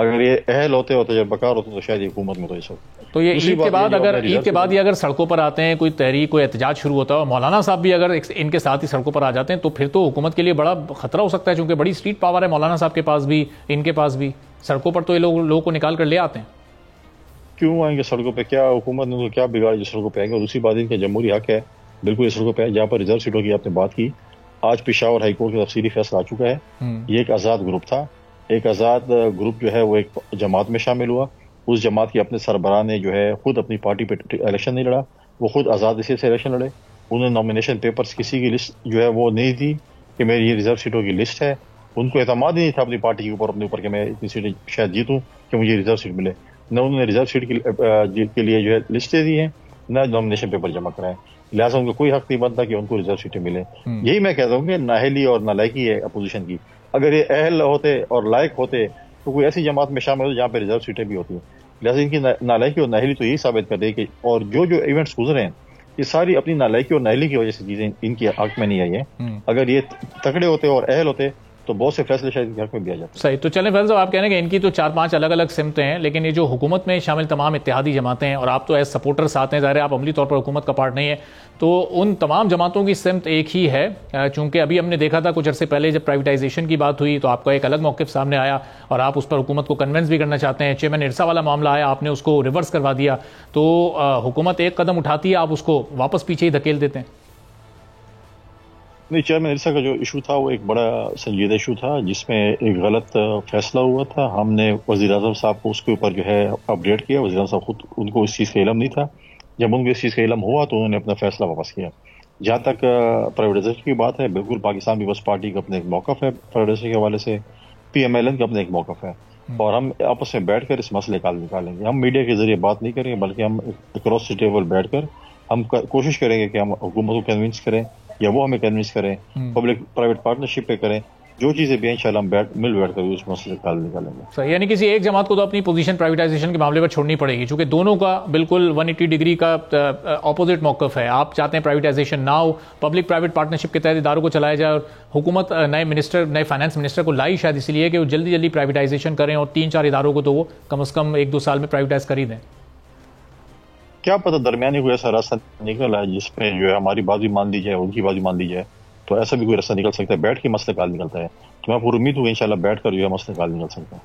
اگر یہ اہل ہوتے اور تجربہ کار ہوتے تو شاید یہ حکومت میں تو یہ سب. تو یہ عید کے بعد یہ اگر سڑکوں پر آتے ہیں، کوئی تحریک، کوئی احتجاج شروع ہوتا ہے اور مولانا صاحب بھی اگر ان کے ساتھ ہی سڑکوں پر آ جاتے ہیں تو پھر تو حکومت کے لیے بڑا خطرہ ہو سکتا ہے، چونکہ بڑی اسٹریٹ پاور ہے مولانا صاحب کے پاس بھی، ان کے پاس بھی. سڑکوں پر تو یہ لوگوں کو نکال کر لے آتے ہیں. کیوں آئیں گے سڑکوں پہ؟ کیا حکومت نے کیا بگاڑ جو سڑکوں پہ آئیں گے؟ اور دوسری بات ان کا جمہوری حق ہے بالکل یہ سڑکوں پہ ہے. جہاں پر ریزرو سیٹوں کی آپ نے بات کی، آج پشاور ہائی کورٹ کا تفصیلی فیصلہ آ چکا ہے. یہ ایک آزاد گروپ تھا، ایک آزاد گروپ جو ہے وہ ایک جماعت میں شامل ہوا. اس جماعت کے اپنے سربراہ نے جو ہے خود اپنی پارٹی پہ الیکشن نہیں لڑا، وہ خود آزاد اسی سے الیکشن لڑے. انہوں نے نامینیشن پیپرز کسی کی لسٹ جو ہے وہ نہیں دی کہ میری یہ ریزرو سیٹوں کی لسٹ ہے. ان کو اعتماد ہی نہیں تھا اپنی پارٹی کے اوپر، اپنے اوپر کہ میں اتنی سیٹیں شاید جیتوں کہ مجھے ریزرو سیٹ ملے. نہ انہوں نے ریزرو سیٹ کے لیے جو ہے لسٹیں دی ہیں، نہ نامینیشن پیپر جمع کرائے. لہٰذا ان کو کوئی حق نہیں بنتا کہ ان کو ریزرو سیٹیں ملیں. یہی میں کہتا ہوں کہ نااہلی اور نالائکی ہے اپوزیشن کی. اگر یہ اہل ہوتے اور لائق ہوتے تو کوئی ایسی جماعت میں شامل ہوتے جہاں پہ ریزرو سیٹیں بھی ہوتی ہیں. لہٰذا ان کی نالائکی اور نااہلی تو یہی ثابت کر دے کہ اور جو ایونٹس گزرے ہیں یہ ساری اپنی نالائکی اور نااہلی کی وجہ سے چیزیں ان کے حق میں نہیں آئی ہیں. اگر یہ تکڑے ہوتے اور اہل ہوتے تو بہت سے فیصلے شاید گھر میں بھی آ جاتے. صحیح. تو چلیں فیض صاحب، آپ کہہ رہے ہیں کہ ان کی تو 4-5 الگ الگ سمتیں ہیں، لیکن یہ جو حکومت میں شامل تمام اتحادی جماعتیں ہیں اور آپ تو ایز سپورٹر ساتھ ہیں، ظاہر ہے آپ عملی طور پر حکومت کا پارٹ نہیں ہے، تو ان تمام جماعتوں کی سمت ایک ہی ہے. چونکہ ابھی ہم نے دیکھا تھا کچھ عرصے پہلے جب پرائیویٹائزیشن کی بات ہوئی تو آپ کا ایک الگ موقف سامنے آیا اور آپ اس پر حکومت کو کنونس بھی کرنا چاہتے ہیں. چیئرمین ارسا والا معاملہ آیا، آپ نے اس کو ریورس کروا دیا. تو حکومت ایک قدم اٹھاتی ہے، آپ اس کو واپس پیچھے ہی دھکیل دیتے ہیں. نہیں، چیئرمین ارسا کا جو ایشو تھا وہ ایک بڑا سنجیدہ ایشو تھا جس میں ایک غلط فیصلہ ہوا تھا. ہم نے وزیر اعظم صاحب کو اس کے اوپر جو ہے اپڈیٹ کیا. وزیر اعظم صاحب خود ان کو اس چیز کا علم نہیں تھا. جب ان کو اس چیز کا علم ہوا تو انہوں نے اپنا فیصلہ واپس کیا. جہاں تک پرائیویٹائزیشن کی بات ہے، بالکل پاکستان پیپلز پارٹی کا اپنا ایک موقف ہے پرائیویٹائزیشن کے حوالے سے، پی ایم ایل این کا اپنا ایک موقف ہے، اور ہم آپس میں بیٹھ کر اس مسئلے کا حل نکالیں گے. ہم میڈیا کے ذریعے بات نہیں کریں گے بلکہ ہم اکراس دی ٹیبل بیٹھ کر ہم کوشش کریں گے کہ ہم حکومت کو کنونس کریں یا وہ ہمیں کنونس کریں، پبلک پرائیویٹ پارٹنرشپ پہ کریں. جو چیزیں بھی ہیں انشاءاللہ ہم مل بیٹھ کر اس مسئلے کا حل نکالیں گے. صحیح. یعنی کسی ایک جماعت کو تو اپنی پوزیشن پرائیویٹائزیشن کے معاملے پر چھوڑنی پڑے گی، چونکہ دونوں کا بالکل 180 ڈگری کا اپوزٹ موقف ہے. آپ چاہتے ہیں پرائیویٹائزیشن نہ ہو، پبلک پرائیویٹ پارٹنرشپ کے تحت اداروں کو چلایا جائے، اور حکومت نئے فائنانس منسٹر کو لائی شاید اس لیے کہ وہ جلدی جلدی پرائیویٹائزیشن کریں اور 3-4 اداروں کو تو وہ کم از کم 1-2 سال میں پرائیویٹائز کر ہی دیں. کیا پتہ درمیانی کوئی ایسا راستہ نکل ہے جس میں جو ہے ہماری بات بھی مان لی جائے، ان کی بات بھی مان لی جائے. تو ایسا بھی کوئی راستہ نکل سکتا ہے، بیٹھ کے مسئلہ کا حل نکلتا ہے. تو میں پوری امید ہوں کہ انشاءاللہ بیٹھ کر جو ہے مسئلہ کا حل نکل سکتا ہے.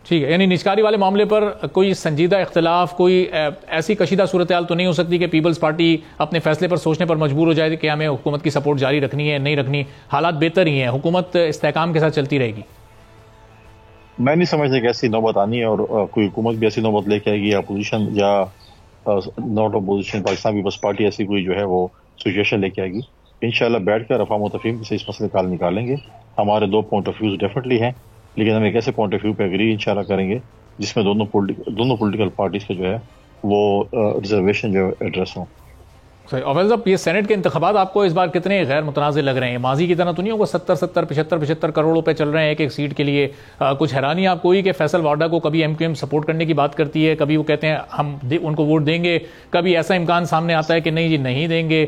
ٹھیک ہے. یعنی نجکاری والے معاملے پر کوئی سنجیدہ اختلاف، کوئی ایسی کشیدہ صورتحال تو نہیں ہو سکتی کہ پیپلز پارٹی اپنے فیصلے پر سوچنے پر مجبور ہو جائے کہ ہمیں حکومت کی سپورٹ جاری رکھنی ہے نہیں رکھنی؟ حالات بہتر ہی ہیں، حکومت استحکام کے ساتھ چلتی رہے گی. میں نہیں سمجھتا کہ ایسی نوبت آنی ہے، اور کوئی حکومت بھی ایسی نوبت لے کے آئے گی یا اپوزیشن یا ناٹ اپوزیشن پاکستان پیپلز پارٹی ایسی کوئی جو ہے وہ سچویشن لے کے آئے گی. انشاءاللہ بیٹھ کر افہام و تفہیم سے اس مسئلے کا حل نکالیں گے. ہمارے 2 پوائنٹ آف ویوز ڈیفینیٹلی ہیں، لیکن ہم ایک ایسے پوائنٹ آف ویو پہ اگری انشاءاللہ کریں گے جس میں دونوں پولیٹیکل پارٹیز کا جو ہے وہ ریزرویشن جو ایڈریس ہوں. صحیح. اویل صاحب، یہ سینٹ کے انتخابات آپ کو اس بار کتنے غیر متنازع لگ رہے ہیں؟ ماضی کی طرح تو نہیں ہوگا 70-75 کروڑ روپے چل رہے ہیں ایک سیٹ کے لیے؟ کچھ حیرانی آپ کو ہوئی کہ فیصل وارڈا کو کبھی ایم کیو ایم سپورٹ کرنے کی بات کرتی ہے، کبھی وہ کہتے ہیں ہم ان کو ووٹ دیں گے، کبھی ایسا امکان سامنے آتا ہے کہ نہیں جی نہیں دیں گے.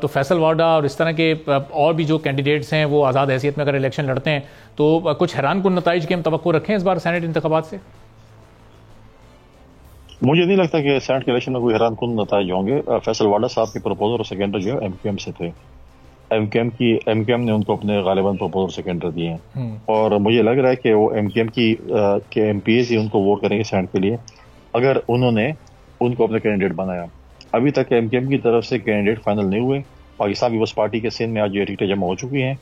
تو فیصل وارڈا اور اس طرح کے اور بھی جو کینڈیڈیٹس ہیں وہ آزاد حیثیت میں اگر الیکشن لڑتے ہیں تو کچھ حیران کن نتائج کے ہم توقع رکھیں اس بار سینٹ انتخابات سے؟ مجھے نہیں لگتا کہ سینٹ کے الیکشن میں کوئی حیران کن نتائج ہوں گے. فیصل وارڈا صاحب کے پروپوزر اور سیکنڈر جو ہے ایم کیو ایم سے تھے. ایم کیو ایم نے ان کو اپنے غالباً پروپوزر سیکنڈر دیے ہیں، اور مجھے لگ رہا ہے کہ وہ ایم کیو ایم کے ایم پی ایز ہی ان کو ووٹ کریں گے سینٹ کے لیے اگر انہوں نے ان کو اپنا کینڈیڈیٹ بنایا. ابھی تک ایم کیو ایم کی طرف سے کینڈیڈیٹ فائنل نہیں ہوئے. پاکستان پیپلز پارٹی کے سندھ میں آج یہ ٹکٹیں جمع ہو چکی ہیں،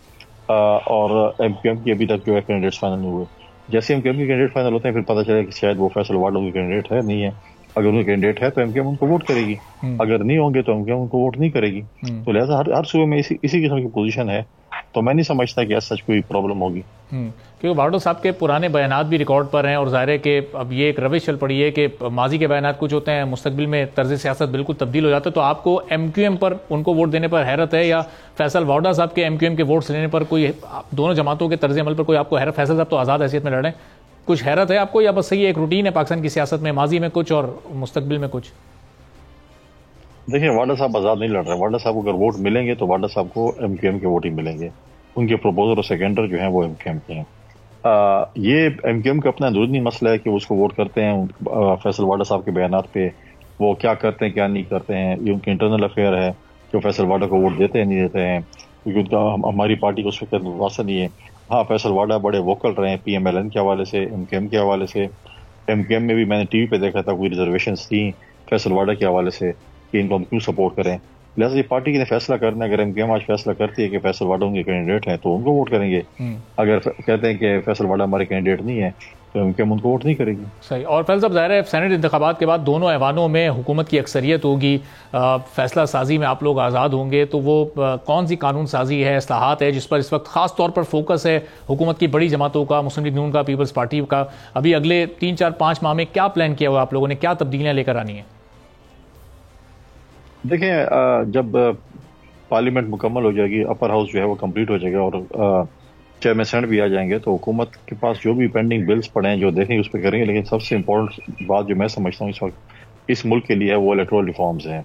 اور ایم کیو ایم کی ابھی تک جو ہے کینڈیڈیٹس فائنل نہیں ہوئے. جیسے ایم کیو ایم کے کینڈیڈیٹ فائنل ہوتے ہیں پھر پتہ چلے کہ شاید وہ فیصل وارڈا کی کینڈیڈیٹ ہے نہیں ہے. اگر ان کا کینڈیڈیٹ ہے تو ایم کیو ایم ان کو ووٹ کرے گی، اگر نہیں ہوں گے تو ایم کیو ایم ان کو ووٹ نہیں کرے گی. تو لہٰذا ہر صوبے میں اسی قسم کی پوزیشن ہے. تو میں نہیں سمجھتا کہ ایسا کوئی پرابلم ہوگی، کیونکہ وارڈو صاحب کے پرانے بیانات بھی ریکارڈ پر ہیں، اور ظاہر ہے کہ اب یہ ایک روش چل پڑی ہے کہ ماضی کے بیانات کچھ ہوتے ہیں، مستقبل میں طرز سیاست بالکل تبدیل ہو جاتا ہے. تو آپ کو ایم کیو ایم پر ان کو ووٹ دینے پر حیرت ہے، یا فیصل وارڈا صاحب کے ایم کیو ایم کے ووٹس لینے پر کوئی دونوں جماعتوں کے طرز عمل پر کوئی آپ کو حیرت؟ فیصل صاحب تو آزاد حیثیت میں لڑ رہے ہیں، کچھ حیرت ہے آپ کو، یا بس صحیح ایک روٹین ہے پاکستان کی سیاست میں، ماضی میں کچھ اور مستقبل میں کچھ؟ دیکھیں وارڈا صاحب آزاد نہیں لڑ رہے. وارڈا صاحب کو اگر ووٹ ملیں گے تو وارڈا صاحب کو ایم کیو ایم کے ووٹ ہی ملیں گے. ان کے پروپوزر اور سیکنڈر جو ہیں وہ ایم کیو ایم کے ہیں. یہ ایم کیو ایم کا اپنا اندرونی مسئلہ ہے کہ اس کو ووٹ کرتے ہیں فیصل واڈا صاحب کے بیانات پہ، وہ کیا کرتے ہیں کیا نہیں کرتے ہیں، یہ ان کی انٹرنل افیئر ہے کہ وہ فیصل واڈا کو ووٹ دیتے ہیں نہیں دیتے ہیں، کیونکہ ان کا ہماری پارٹی کو اس فکر واسطہ نہیں ہے. ہاں فیصل واڈا بڑے ووکل رہے ہیں پی ایم ایل این کے حوالے سے، ایم کیو ایم کے حوالے سے. ایم کیو ایم میں بھی میں نے ٹی وی پہ دیکھا تھا کوئی ریزرویشنس تھیں فیصل واڈا کے حوالے سے کہ ان کو ہم کیوں سپورٹ کریں. لہٰذا یہ پارٹی نے فیصلہ کرنا ہے. اگر ایم کیو ایم آج فیصلہ کرتی ہے کہ فیصل واڈا ان کے کینڈیڈیٹ ہیں تو ان کو ووٹ کریں گے. اگر کہتے ہیں کہ فیصل واڈا ہمارے کینڈیڈیٹ نہیں ہے تو ایم کیو ایم ان کو ووٹ نہیں کرے گی. صحیح. اور فیصل صاحب ظاہر ہے سینٹ انتخابات کے بعد دونوں ایوانوں میں حکومت کی اکثریت ہوگی، فیصلہ سازی میں آپ لوگ آزاد ہوں گے، تو وہ کون سی قانون سازی ہے، اصلاحات ہے جس پر اس وقت خاص طور پر فوکس ہے حکومت کی بڑی جماعتوں کا، مسلم لیگ نون کا، پیپلز پارٹی کا؟ ابھی اگلے 3 4 5 ماہ میں کیا پلان کیا ہوا آپ لوگوں نے، کیا تبدیلیاں لے کر آنی ہیں؟ دیکھیں جب پارلیمنٹ مکمل ہو جائے گی، اپر ہاؤس جو ہے وہ کمپلیٹ ہو جائے گا اور چیئرمین سینٹ بھی آ جائیں گے، تو حکومت کے پاس جو بھی پینڈنگ بلز پڑے ہیں جو دیکھیں گے اس پہ کریں گے. لیکن سب سے امپورٹنٹ بات جو میں سمجھتا ہوں اس وقت اس ملک کے لیے ہے وہ الیکٹورل ریفارمز ہیں.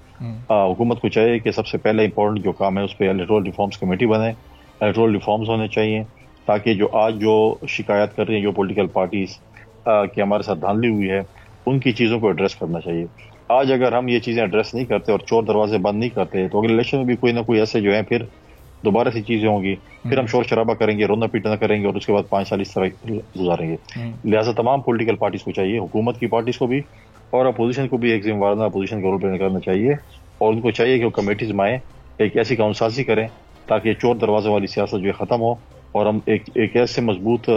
حکومت کو چاہیے کہ سب سے پہلے امپورٹنٹ جو کام ہے اس پہ الیکٹورل ریفارمز کمیٹی بنے. الیکٹورل ریفارمز ہونے چاہیے تاکہ جو آج جو شکایت کر رہی ہیں جو پولیٹیکل پارٹیز کہ ہمارے ساتھ دھاندلی ہوئی ہے ان کی چیزوں کو ایڈریس کرنا چاہیے. آج اگر ہم یہ چیزیں ایڈریس نہیں کرتے اور چور دروازے بند نہیں کرتے تو اگلے الیکشن میں بھی کوئی نہ کوئی ایسے جو ہیں پھر دوبارہ سی چیزیں ہوں گی، پھر ہم شور شرابہ کریں گے، رونا پیٹنا کریں گے اور اس کے بعد 5 سال اس طرح گزاریں گے. لہٰذا تمام پولیٹیکل پارٹیز کو چاہیے، حکومت کی پارٹیز کو بھی اور اپوزیشن کو بھی ایک ذمہ وارانہ اپوزیشن کا رول پلے کرنا چاہیے، اور ان کو چاہیے کہ وہ کمیٹیز میں ایک ایسی قانون سازی کریں تاکہ چور دروازے والی سیاست جو ہے ختم ہو، اور ہم ایک ایسے مضبوط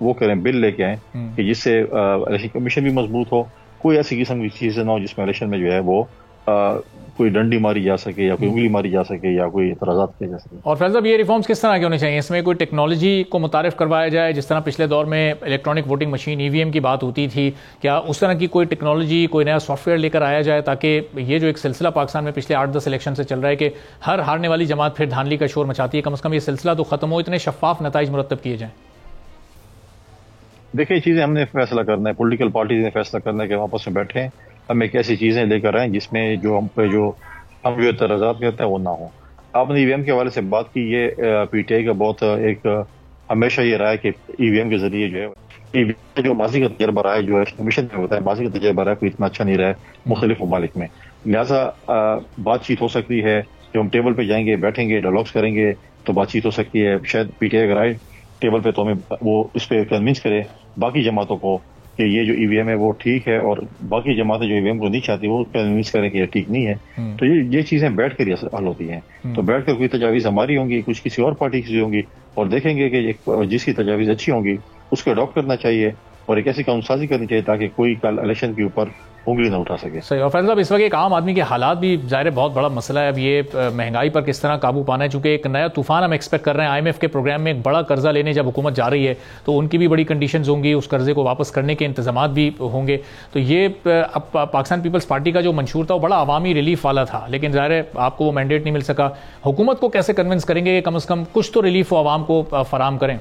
وہ کریں بل لے کے آئیں کہ جس سے الیکشن کمیشن بھی مضبوط ہو، کوئی ایسی قسم کی چیزیں نہ ہو جس میں الیکشن میں جو ہے وہ کوئی ڈنڈی ماری جا سکے یا کوئی انگلی ماری جا سکے یا کوئی اعتراضات کیے جا سکے. اور فیض صاحب یہ ریفارمز کس طرح کے ہونے چاہیے؟ اس میں کوئی ٹیکنالوجی کو متعارف کروایا جائے جس طرح پچھلے دور میں الیکٹرانک ووٹنگ مشین ای وی ایم کی بات ہوتی تھی، کیا اس طرح کی کوئی ٹیکنالوجی کوئی نیا سافٹ ویئر لے کر آیا جائے تاکہ یہ جو ایک سلسلہ پاکستان میں پچھلے 8-10 الیکشن سے چل رہا ہے کہ ہر ہارنے والی جماعت پھر دھاندلی کا شور مچاتی ہے، کم از کم یہ سلسلہ تو ختم ہو، اتنے شفاف نتائج مرتب کیے جائیں؟ دیکھیں چیزیں ہم نے فیصلہ کرنا ہے، پولیٹیکل پارٹیز نے فیصلہ کرنا ہے کہ ہم آپس میں بیٹھیں، ہم ایک ایسی چیزیں لے کر آئیں جس میں جو ہم پہ جو اعتراضات کرتے ہیں وہ نہ ہوں. آپ نے ای وی ایم کے حوالے سے بات کی، یہ پی ٹی آئی کا بہت ایک ہمیشہ یہ رہا ہے کہ ای وی ایم کے ذریعے جو ہے ای وی ایم جو ماضی کا تجربہ رہا ہے جو کمیشن میں ہوتا ہے، ماضی کا تجربہ رہا ہے کوئی اتنا اچھا نہیں رہا ہے مختلف ممالک میں. لہٰذا بات چیت ہو سکتی ہے کہ ہم ٹیبل پہ جائیں گے، بیٹھیں گے، ڈائلاگس کریں گے تو بات چیت ہو سکتی ہے. شاید پی ٹی آئی اگر آئے ٹیبل پہ تو ہمیں وہ اس پہ کنونس کرے باقی جماعتوں کو کہ یہ جو ای وی ایم ہے وہ ٹھیک ہے، اور باقی جماعتیں جو ای وی ایم کو نہیں چاہتی وہ کنونس کریں کہ یہ ٹھیک نہیں ہے. تو یہ چیزیں بیٹھ کر حل ہوتی ہیں. تو بیٹھ کر کوئی تجاویز ہماری ہوں گی، کچھ کسی اور پارٹی کی ہوں گی، اور دیکھیں گے کہ جس کی تجاویز اچھی ہوں گی اس کو اڈاپٹ کرنا چاہیے اور ایک ایسی قانون سازی کرنی چاہیے تاکہ کوئی کل الیکشن کے اوپر انگلی نہ اٹھا سکے. صحیح. اور فیض صاحب اس وقت ایک عام آدمی کے حالات بھی ظاہر بہت بڑا مسئلہ ہے. اب یہ مہنگائی پر کس طرح قابو پانا ہے، چونکہ ایک نیا طوفان ہم ایکسپیکٹ کر رہے ہیں. آئی ایم ایف کے پروگرام میں ایک بڑا قرضہ لینے جب حکومت جا رہی ہے تو ان کی بھی بڑی کنڈیشنز ہوں گی، اس قرضے کو واپس کرنے کے انتظامات بھی ہوں گے. تو یہ اب پاکستان پیپلز پارٹی کا جو منشور تھا وہ بڑا عوامی ریلیف والا تھا، لیکن ظاہر ہے آپ کو وہ مینڈیٹ نہیں مل سکا. حکومت کو کیسے کنونس کریں گے کہ کم از کم کچھ تو ریلیف وہ عوام کو فراہم کریں؟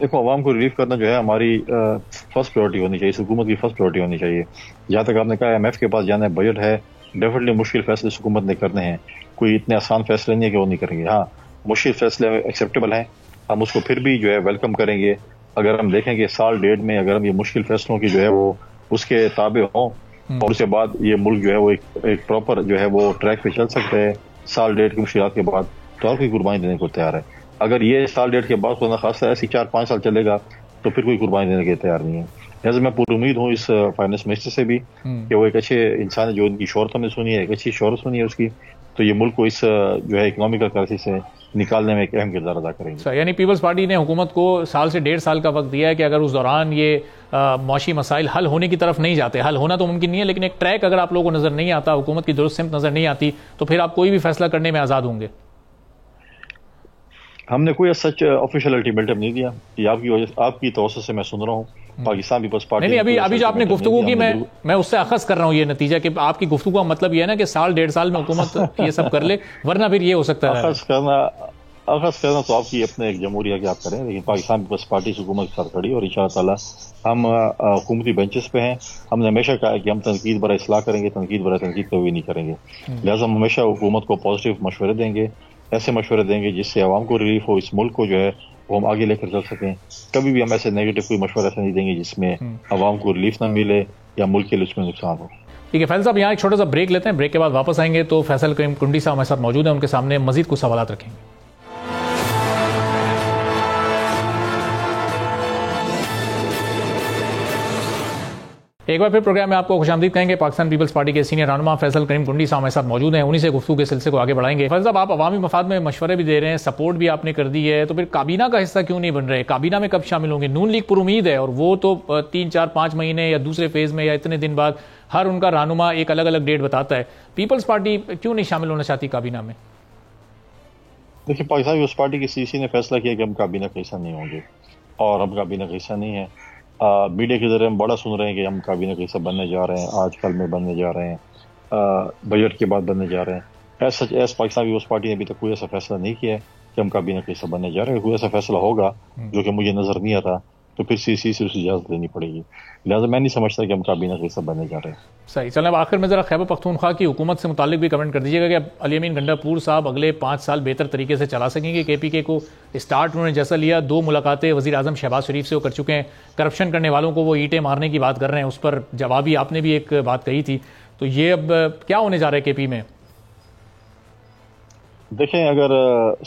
دیکھو عوام کو ریلیف کرنا جو ہے ہماری فرسٹ پریورٹی ہونی چاہیے، حکومت کی فرسٹ پریورٹی ہونی چاہیے. جہاں تک آپ نے کہا ایم ایف کے پاس جانا ہے، بجٹ ہے، ڈیفینیٹلی مشکل فیصلے حکومت نے کرنے ہیں. کوئی اتنے آسان فیصلے نہیں ہے کہ وہ نہیں کریں گے. ہاں مشکل فیصلے ایکسیپٹیبل ہیں، ہم اس کو پھر بھی جو ہے ویلکم کریں گے. اگر ہم دیکھیں کہ سال ڈیڑھ میں اگر ہم یہ مشکل فیصلوں کی جو ہے وہ اس کے تابع ہوں اور اس کے بعد یہ ملک جو ہے وہ ایک پراپر جو ہے وہ ٹریک پہ چل سکتے ہیں سال ڈیڑھ کی مشکلات کے بعد، تو ہر کوئی قربانی دینے کو تیار ہے. اگر یہ سال ڈیڑھ کے بعد خدا خاصہ ایسی 4-5 سال چلے گا تو پھر کوئی قربانی دینے کے تیار نہیں ہے. لہٰذا میں پوری امید ہوں اس فائنانس منسٹر سے بھی کہ وہ ایک اچھے انسان ہے جو ان کی شہرت ہم نے سنی ہے، ایک اچھی شہرت سنی ہے اس کی، تو یہ ملک کو اس جو ہے اکنامیکل کرائسس سے نکالنے میں ایک اہم کردار ادا کریں گے. یعنی پیپلز پارٹی نے حکومت کو 1 سے 1.5 سال کا وقت دیا ہے کہ اگر اس دوران یہ معاشی مسائل حل ہونے کی طرف نہیں جاتے، حل ہونا تو ممکن نہیں ہے لیکن ایک ٹریک اگر آپ لوگوں کو نظر نہیں آتا، حکومت کی درست سمت نظر نہیں آتی، تو پھر آپ کوئی بھی فیصلہ کرنے میں آزاد ہوں گے. ہم نے کوئی سچ آفیشیل الٹیمیٹم نہیں دیا. یہ آپ کی توسط سے میں سن رہا ہوں پاکستان پیپلز پارٹی نہیں ابھی جو آپ نے گفتگو کی میں اس سے اخذ کر رہا ہوں یہ نتیجہ کہ آپ کی گفتگو کا مطلب یہ ہے نا کہ 1.5 سال میں حکومت یہ سب کر لے، ورنہ پھر یہ ہو سکتا ہے. اخذ کرنا تو آپ کی اپنے ایک جمہوریہ کی آپ کریں، لیکن پاکستان پیپلز پارٹی حکومت کے ساتھ کھڑی اور ان شاء اللہ تعالیٰ ہم حکومتی بینچز پہ ہیں. ہم نے ہمیشہ کہا کہ ہم تنقید برائے اصلاح کریں گے، تنقید برائے تنقید کبھی نہیں کریں گے. لہٰذا ہم ہمیشہ حکومت کو پازیٹیو مشورے دیں گے، ایسے مشورے دیں گے جس سے عوام کو ریلیف ہو، اس ملک کو جو ہے وہ ہم آگے لے کر چل سکیں. کبھی بھی ہم ایسے نیگیٹو کوئی مشورہ ایسا نہیں دیں گے جس میں عوام کو ریلیف نہ ملے یا ملک کے لیے اس میں نقصان ہو. ٹھیک ہے فیصل صاحب، یہاں ایک چھوٹا سا بریک لیتے ہیں، بریک کے بعد واپس آئیں گے تو فیصل کریم کنڈی صاحب ہمارے ساتھ موجود ہیں، ان کے سامنے مزید کچھ سوالات رکھیں گے. ایک بار پھر پروگرام میں آپ کو خوش آمدید کہیں گے. پاکستان پیپلز پارٹی کے سینئر رہنما فیصل کریم کنڈی صاحب ہمارے ساتھ موجود ہیں، انہی سے گفتگو کے سلسلے کو آگے بڑھائیں گے. فیصل صاحب، آپ عوامی مفاد میں مشورے بھی دے رہے ہیں، سپورٹ بھی آپ نے کر دی ہے، تو پھر کابینہ کا حصہ کیوں نہیں بن رہے؟ کابینہ میں کب شامل ہوں گے؟ نون لیگ پر امید ہے، اور وہ تو 3 4 5 مہینے یا دوسرے فیز میں یا اتنے دن بعد ہر ان کا رہنما ایک الگ الگ ڈیٹ بتاتا ہے. پیپلز پارٹی کیوں نہیں شامل ہونا چاہتی کابینہ میں؟ دیکھیے، پاکستان پیپلز پارٹی کی سی سی نے فیصلہ کیا کہ ہم کابینہ کا حصہ نہیں ہوں گے، اور ہم کابینہ کا حصہ نہیں ہیں. میڈیا کے ذریعے ہم بڑا سن رہے ہیں کہ ہم کابینہ کا حصہ بننے جا رہے ہیں، آج کل میں بننے جا رہے ہیں، بجٹ کے بعد بننے جا رہے ہیں. ایس پاکستان پیپلز پارٹی نے ابھی تک کوئی ایسا فیصلہ نہیں کیا ہے کہ ہم کابینہ کا حصہ بننے جا رہے ہیں. کوئی ایسا فیصلہ ہوگا جو کہ مجھے نظر نہیں آتا تو پھر سی سی سے اس کی اجازت لینی پڑے گی. لہٰذا میں نہیں سمجھتا کہ ہم کابینہ کا حصہ بننے جا رہے ہیں. صحیح. چلیں اب آخر میں ذرا خیبر پختونخوا کی حکومت سے متعلق بھی کمنٹ کر دیجیے گا کہ علی امین گنڈاپور صاحب اگلے 5 سال بہتر طریقے سے چلا سکیں گے. کے پی کے کو اسٹارٹ انہوں نے جیسا لیا، 2 ملاقاتیں وزیر اعظم شہباز شریف سے وہ کر چکے ہیں، کرپشن کرنے والوں کو وہ اینٹیں مارنے کی بات کر رہے ہیں، اس پر جوابی آپ نے بھی ایک بات کہی تھی. تو یہ اب کیا ہونے جا رہا ہے کے پی میں؟ دیکھیں، اگر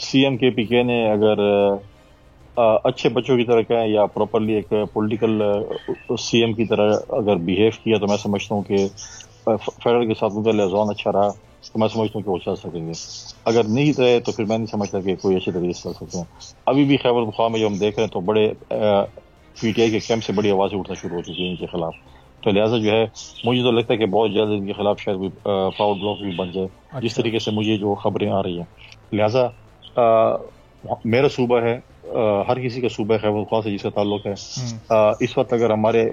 سی ایم کے پی کے نے اگر اچھے بچوں کی طرح کہیں یا پراپرلی ایک پولیٹیکل سی ایم کی طرح اگر بیہیو کیا تو میں سمجھتا ہوں کہ فیڈرل کے ساتھ ان کا لیزون اچھا رہا تو میں سمجھتا ہوں کہ وہ چل سکیں گے. اگر نہیں رہے تو پھر میں نہیں سمجھتا کہ کوئی اچھے طریقے سے چل سکتے ہیں. ابھی بھی خیبر پختونخوا میں جو ہم دیکھ رہے ہیں تو بڑے پی ٹی آئی کے کیمپ سے بڑی آوازیں اٹھنا شروع ہو چکی ہیں ان کے خلاف. تو لہٰذا جو ہے مجھے تو لگتا ہے کہ بہت جلد ان کے خلاف شاید کوئی پاور بلاک بھی بن جائے، جس طریقے سے مجھے جو خبریں آ رہی ہیں. لہٰذا میرا صوبہ ہے، ہر کسی کا صوبہ ہے خیبر پختونخوا سے جس کا تعلق ہے. اس وقت اگر ہمارے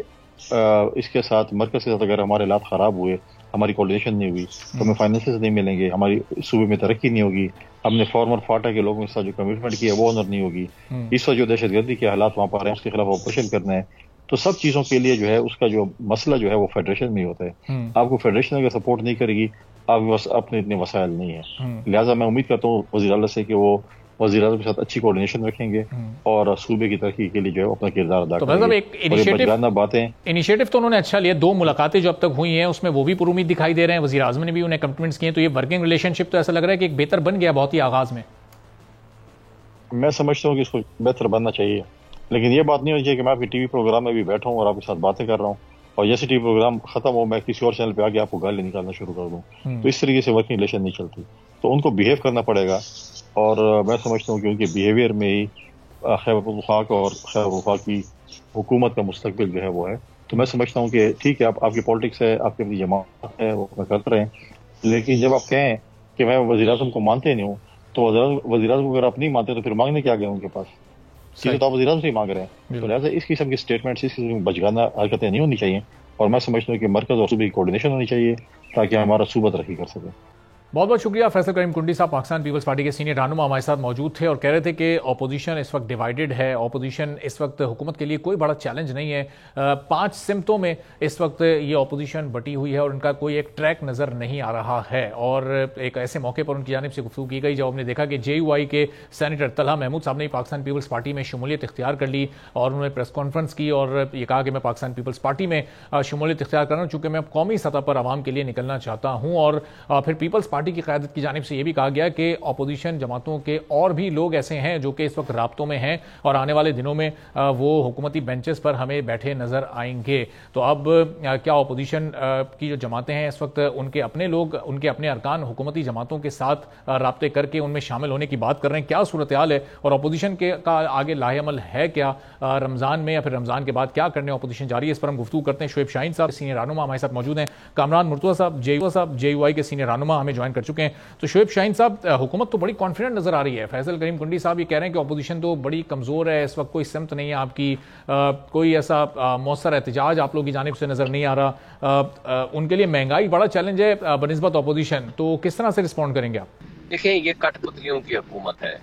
اس کے ساتھ مرکز کے ساتھ اگر ہمارے حالات خراب ہوئے، ہماری کوارڈینیشن نہیں ہوئی تو ہمیں فائنینسز نہیں ملیں گے، ہماری صوبے میں ترقی نہیں ہوگی، ہم نے فارمر فاٹا کے لوگوں کے ساتھ جو کمٹمنٹ کی ہے وہ آنر نہیں ہوگی. اس وقت جو دہشت گردی کے حالات وہاں پر ہیں اس کے خلاف آپریشن کرنا ہے. تو سب چیزوں کے لیے جو ہے اس کا جو مسئلہ جو ہے وہ فیڈریشن میں ہی ہوتا ہے. آپ کو فیڈریشن اگر سپورٹ نہیں کرے گی، آپ کے پاس اپنے اتنے وسائل نہیں ہیں. لہٰذا میں امید کرتا ہوں وزیر اعلیٰ سے کہ وہ وزیر اعظم کے ساتھ اچھی کوارڈینیشن رکھیں گے اور صوبے کی ترقی کے لیے جو ہے اپنا کردار ادا کریں گے. باتیں انیشیٹو تو انہوں نے اچھا لیا، 2 ملاقاتیں جو اب تک ہوئی ہیں اس میں وہ بھی پر امید دکھائی دے رہے ہیں، وزیر اعظم نے بھی انہیں کمٹمنٹس کیے ہیں. تو یہ ورکنگ ریلیشن شپ تو ایسا لگ رہا ہے کہ ایک بہتر بن گیا بہت ہی آغاز میں. میں سمجھتا ہوں کہ اس کو بہتر بننا چاہیے، لیکن یہ بات نہیں ہونی چاہیے کہ میں آپ کے ٹی وی پروگرام میں بھی بیٹھا ہوں اور آپ کے ساتھ باتیں کر رہا ہوں اور جیسے ٹی وی پروگرام ختم ہو میں کسی اور چینل پہ آگے آپ کو گالی نکالنا شروع کر دوں. تو اس طریقے سے ورکنگ ریلیشن نہیں چلتی. تو ان کو بیہیو کرنا پڑے گا اور میں سمجھتا ہوں کہ ان کے بیہیویئر میں ہی خیبر پختونخوا اور خیبر پختونخوا کی حکومت کا مستقبل جو ہے وہ ہے. تو میں سمجھتا ہوں کہ ٹھیک ہے، آپ کی پالیٹکس ہے، آپ کی اپنی جماعت ہے، وہ کرتے رہیں، لیکن جب آپ کہیں کہ میں وزیر اعظم کو مانتے نہیں ہوں تو وزیر اعظم کو اگر آپ نہیں مانتے تو پھر مانگنے کیا گئے ان کے پاس؟ سیدھے تو آپ وزیر اعظم سے ہی مانگ رہے ہیں. تو لہٰذا اس قسم کی اسٹیٹمنٹس، اس قسم کی بچگانہ حرکتیں نہیں ہونی چاہیے اور میں سمجھتا ہوں کہ مرکز اور صوبے کی کوارڈینیشن ہونی چاہیے تاکہ ہمارا صوبہ ترقی کر سکے. بہت بہت شکریہ. فیصل کریم کنڈی صاحب پاکستان پیپلز پارٹی کے سینئر رہنما ہمارے ساتھ موجود تھے اور کہہ رہے تھے کہ اپوزیشن اس وقت ڈیوائیڈڈ ہے، اپوزیشن اس وقت حکومت کے لیے کوئی بڑا چیلنج نہیں ہے. 5 سمتوں میں اس وقت یہ اپوزیشن بٹی ہوئی ہے اور ان کا کوئی ایک ٹریک نظر نہیں آ رہا ہے. اور ایک ایسے موقع پر ان کی جانب سے گفتگو کی گئی جب ہم نے دیکھا کہ جے یو آئی کے سینیٹر طلحہ محمود صاحب نے پاکستان پیپلز پارٹی میں شمولیت اختیار کر لی اور انہوں نے پریس کانفرنس کی اور یہ کہا کہ میں پاکستان پیپلز پارٹی میں شمولیت اختیار کر رہا ہوں چونکہ میں قومی سطح پر عوام کے لیے نکلنا چاہتا ہوں. اور پھر پیپلز پارٹی کی قیادت کی جانب سے یہ بھی کہا گیا کہ اپوزیشن جماعتوں کے اور بھی لوگ ایسے ہیں جو کہ اس وقت رابطوں میں ہیں اور آنے والے دنوں میں وہ حکومتی بینچز پر ہمیں بیٹھے نظر آئیں گے. تو اب کیا اپوزیشن کی جو جماعتیں ہیں اس وقت ان کے اپنے لوگ، ان کے اپنے ارکان حکومتی جماعتوں کے ساتھ رابطے کر کے ان میں شامل ہونے کی بات کر رہے ہیں؟ کیا صورتحال ہے اور اپوزیشن کا آگے لاہ عمل ہے کیا رمضان میں یا پھر رمضان کے بعد کیا کرنے اپوزیشن جاری ہے؟ اس پر ہم گفتگو کرتے ہیں. شعیب شاہین صاحب سینئر رہنما ہمارے ساتھ موجود ہیں. کامران مرتضیٰ صاحب جے یو آئی کے سینئر رہنما ہمیں جوائن کر چکے ہیں. تو شعیب شاہین صاحب، حکومت تو بڑی کانفیڈنٹ نظر آ رہی ہے، فیصل کریم کنڈی صاحب یہ کہہ رہے ہیں کہ اپوزیشن تو بڑی کمزور ہے، اس وقت کوئی سمت نہیں ہے آپ کی، کوئی ایسا مؤثر احتجاج آپ لوگوں کی جانب سے نظر نہیں آ رہا. ان کے لیے مہنگائی بڑا چیلنج ہے بنسبت اپوزیشن، تو کس طرح سے رسپونڈ کریں گے آپ؟ دیکھیں، یہ کٹ پتلیوں کی حکومت ہے،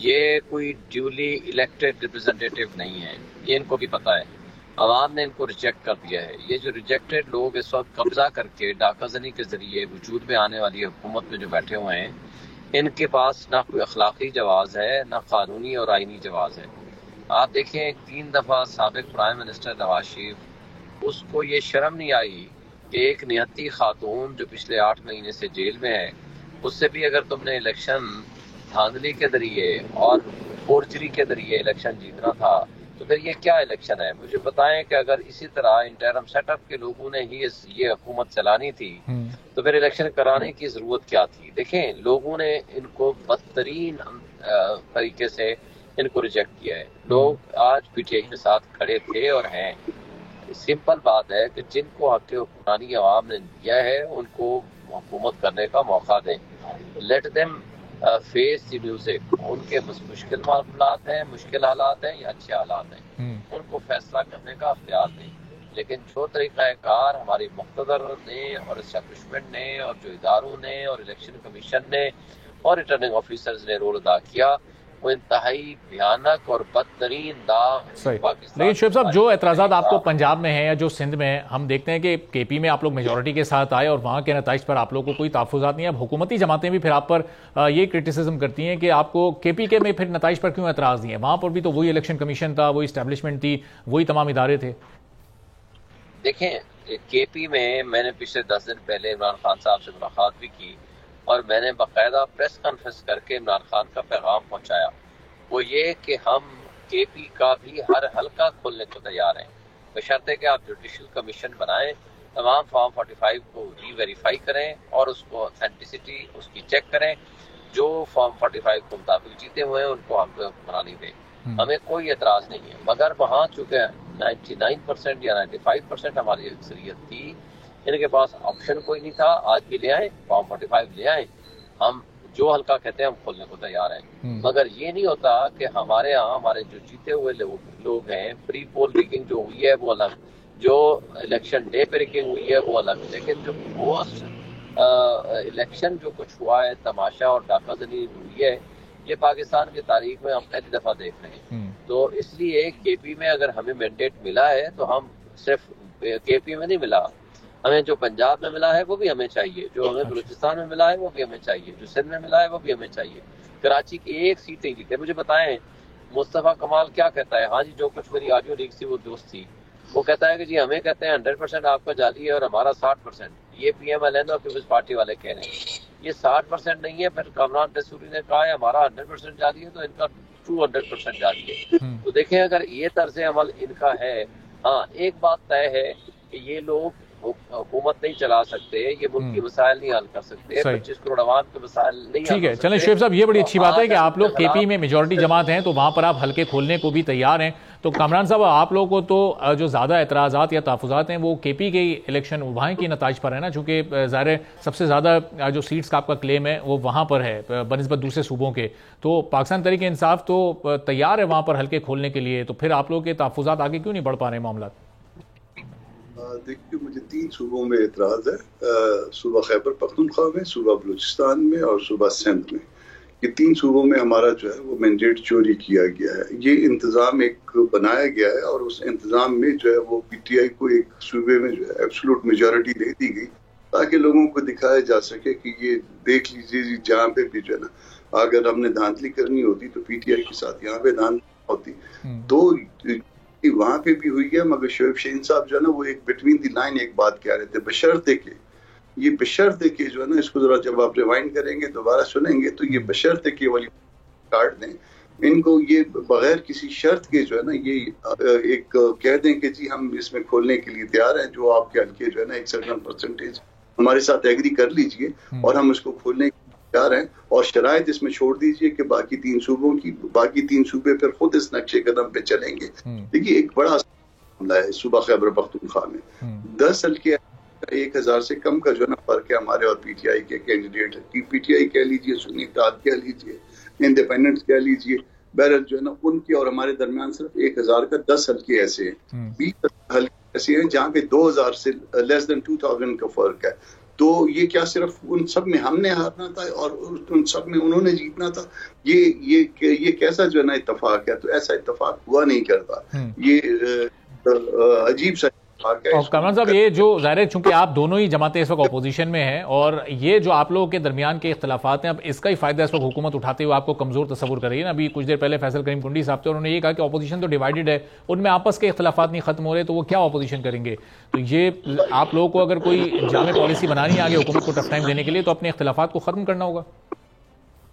یہ کوئی ڈیولی الیکٹڈ ریپرزینٹیٹیو نہیں ہے، یہ ان کو بھی پتہ ہے. عوام نے ان کو ریجیکٹ کر دیا ہے. یہ جو ریجیکٹڈ لوگ اس وقت قبضہ کر کے ڈاکہ زنی کے ذریعے وجود میں آنے والی حکومت میں جو بیٹھے ہوئے ہیں، ان کے پاس نہ کوئی اخلاقی جواز ہے، نہ قانونی اور آئینی جواز ہے. آپ دیکھیں 3 دفعہ سابق پرائم منسٹر نواز شریف، اس کو یہ شرم نہیں آئی کہ ایک نہتی خاتون جو پچھلے 8 مہینے سے جیل میں ہے، اس سے بھی اگر تم نے الیکشن دھاندلی کے ذریعے اور فورجری کے ذریعے الیکشن جیتنا تھا تو پھر یہ کیا الیکشن ہے؟ مجھے بتائیں کہ اگر اسی طرح انٹرم سیٹ اپ کے لوگوں نے ہی یہ حکومت چلانی تھی تو پھر الیکشن کرانے کی ضرورت کیا تھی؟ دیکھیں لوگوں نے ان کو بدترین طریقے سے ان کو ریجیکٹ کیا ہے. لوگ آج پی ٹی آئی کے ساتھ کھڑے تھے اور ہیں. سمپل بات ہے کہ جن کو حق حکمرانی عوام نے دیا ہے ان کو حکومت کرنے کا موقع دیں. Let them face the music. ان کے مشکل معاملات ہیں، مشکل حالات ہیں یا اچھے حالات ہیں، ان کو فیصلہ کرنے کا اختیار دیں. لیکن جو طریقہ کار ہماری مقتدر نے اور اسٹیبلشمنٹ نے اور جو اداروں نے اور الیکشن کمیشن نے اور ریٹرننگ آفیسرز نے رول ادا کیا وہ انتہائی بھیانک اور بدترین داغ. لیکن شعیب صاحب جو اعتراضات آپ کو پنجاب میں ہیں یا جو سندھ میں ہیں، ہم دیکھتے ہیں کہ کے پی میں آپ لوگ میجورٹی کے ساتھ آئے اور وہاں کے نتائج پر آپ لوگوں کو کوئی تحفظات نہیں ہے. اب حکومتی جماعتیں بھی پھر آپ پر یہ کرٹیسزم کرتی ہیں کہ آپ کو کے پی کے میں پھر نتائج پر کیوں اعتراض نہیں ہے؟ وہاں پر بھی تو وہی الیکشن کمیشن تھا، وہی اسٹیبلشمنٹ تھی، وہی تمام ادارے تھے. دیکھیں کے پی میں نے پچھلے 10 دن پہلے عمران خان صاحب سے ملاقات بھی کی اور میں نے باقاعدہ پریس کانفرنس کر کے عمران خان کا پیغام پہنچایا. وہ یہ کہ ہم کے پی کا بھی ہر حلقہ کھولنے کو تیار ہیں، بشرطے کہ آپ جوڈیشل کمیشن بنائیں، تمام فارم 45 کو ری ویریفائی کریں اور اس کو اتھینٹسٹی اس کی چیک کریں. جو فارم 45 کو مطابق جیتے ہوئے ہیں ان کو حق حکمرانی دیں. ہمیں کوئی اعتراض نہیں ہے، مگر وہاں چونکہ 99% یا 95% ہماری اکثریت تھی، ان کے پاس آپشن کوئی نہیں تھا. آج بھی لے آئیں، فارم 45 لے آئیں، ہم جو حلقہ کہتے ہیں ہم کھولنے کو تیار ہیں. مگر یہ نہیں ہوتا کہ ہمارے ہاں ہمارے جو جیتے ہوئے لوگ ہیں، پری پول ریگنگ جو ہوئی ہے وہ الگ، جو الیکشن ڈے پہ ریگنگ ہوئی ہے وہ الگ، لیکن جو پوسٹ الیکشن جو کچھ ہوا ہے تماشا اور ڈاکہ زنی ہوئی ہے، یہ پاکستان کی تاریخ میں ہم پہلی دفعہ دیکھ رہے ہیں. تو اس لیے کے پی میں اگر ہمیں مینڈیٹ ملا ہے تو ہم صرف کے پی میں نہیں ملا، ہمیں جو پنجاب میں ملا ہے وہ بھی ہمیں چاہیے، جو ہمیں بلوچستان میں ملا ہے وہ بھی ہمیں چاہیے، جو سندھ میں ملا ہے وہ بھی ہمیں چاہیے. کراچی کی ایک سیٹ نہیں جیتے. مجھے بتائیں مصطفیٰ کمال کیا کہتا ہے؟ ہاں جی جو کچھ میری آڈیو لیک تھی وہ درست تھی. وہ کہتا ہے کہ جی ہمیں کہتے ہیں 100% آپ کا جعلی ہے اور ہمارا 60%. یہ پی ایم ایل این اور پیپلز پارٹی والے کہہ رہے ہیں یہ 60% نہیں ہے. پھر کامران ٹیسوری نے کہا ہے ہمارا 100% جعلی ہے تو ان کا 200% جعلی ہے. تو دیکھیں اگر یہ طرز عمل ان کا ہے، ہاں ایک بات طے ہے کہ یہ لوگ حکومت نہیں چلا سکتے، یہ ملک کے مسائل نہیں حل کر سکتے، 25 کروڑ عوام کے مسائل نہیں. ٹھیک ہے، چلیں شعیب صاحب یہ بڑی اچھی بات ہے کہ آپ لوگ کے پی میں میجورٹی جماعت ہیں تو وہاں پر آپ حلقے کھولنے کو بھی تیار ہیں. تو کامران صاحب آپ لوگوں کو تو جو زیادہ اعتراضات یا تحفظات ہیں وہ کے پی کے الیکشن وہاں کی نتائج پر ہے نا، چونکہ ظاہر سب سے زیادہ جو سیٹس کا آپ کا کلیم ہے وہ وہاں پر ہے بنسبت دوسرے صوبوں کے. تو پاکستان تحریک انصاف تو تیار ہے وہاں پر حلقے کھولنے کے لیے، تو پھر آپ لوگوں کے تحفظات آگے کیوں نہیں بڑھ پا رہے معاملات؟ دیکھیے مجھے 3 صوبوں میں اعتراض ہے، صوبہ خیبر پختونخوا میں، صوبہ بلوچستان میں اور صوبہ سندھ میں. یہ 3 صوبوں میں ہمارا جو ہے وہ مینڈیٹ چوری کیا گیا ہے. یہ انتظام ایک بنایا گیا ہے اور اس انتظام میں جو ہے وہ پی ٹی آئی کو ایک صوبے میں جو ہے ایبسولوٹ میجورٹی دے دی گئی تاکہ لوگوں کو دکھایا جا سکے کہ یہ دیکھ لیجیے جہاں پہ بھی جو ہے نا اگر ہم نے دھاندلی کرنی ہوتی تو پی ٹی آئی کے ساتھ یہاں پہ دھاندلی ہوتی. تو وہاں پہ بھی ہوئی ہے، مگر شعیب شہین صاحب جو ہے نا وہ ایک بٹوین دی لائن ایک بات کہہ رہے تھے، بشرطے کہ یہ بشرطے کہ جو ہے نا اس کو ذرا جب آپ ریوائنڈ کریں گے دوبارہ سنیں گے تو یہ بشرطے کہ والی کاٹ دیں ان کو، یہ بغیر کسی شرط کے جو ہے نا یہ ایک کہہ دیں کہ جی ہم اس میں کھولنے کے لیے تیار ہیں، جو آپ کے حلقے جو ہے نا ایک سرٹن پرسنٹیج ہمارے ساتھ ایگری کر لیجئے اور ہم اس کو کھولنے تیار ہیں، اور شرائط اس میں چھوڑ دیجئے کہ باقی 3 صوبوں کی باقی 3 صوبے پھر خود اس نقشے قدم پہ چلیں گے. دیکھیے ایک بڑا معاملہ ہے صوبہ خیبر پختونخوا میں 10 حلقے 1000 سے کم کا جو ہے نا فرق ہے ہمارے اور پی ٹی آئی کے کینڈیڈیٹ. پی ٹی آئی کہہ لیجئے، سنی اتحاد کہہ لیجئے، انڈیپینڈنٹ کہہ لیجئے، بہرحال جو ہے نا ان کے اور ہمارے درمیان صرف 1000 کا 10 حلقے ایسے ہیں، 20 حلقے ایسے ہیں جہاں پہ 2000 سے لیس دین 2000 کا فرق ہے. تو یہ کیا صرف ان سب میں ہم نے ہارنا تھا اور ان سب میں انہوں نے جیتنا تھا؟ یہ کیسا جو ہے نا اتفاق ہے؟ تو ایسا اتفاق ہوا نہیں کرتا. یہ عجیب سا کامران صاحب یہ جو ظاہر ہے چونکہ آپ دونوں ہی جماعتیں اس وقت اپوزیشن میں ہیں اور یہ جو آپ لوگوں کے درمیان کے اختلافات ہیں اب اس کا ہی فائدہ اس وقت حکومت اٹھاتے ہوئے آپ کو کمزور تصور کر رہی ہے نا. ابھی کچھ دیر پہلے فیصل کریم کنڈی صاحب تھے, انہوں نے یہ کہا کہ اپوزیشن تو ڈیوائیڈڈ ہے, ان میں آپس کے اختلافات نہیں ختم ہو رہے تو وہ کیا اپوزیشن کریں گے. تو یہ آپ لوگوں کو اگر کوئی جامع پالیسی بنانی ہے آگے حکومت کو ٹف ٹائم دینے کے لیے تو اپنے اختلافات کو ختم کرنا ہوگا.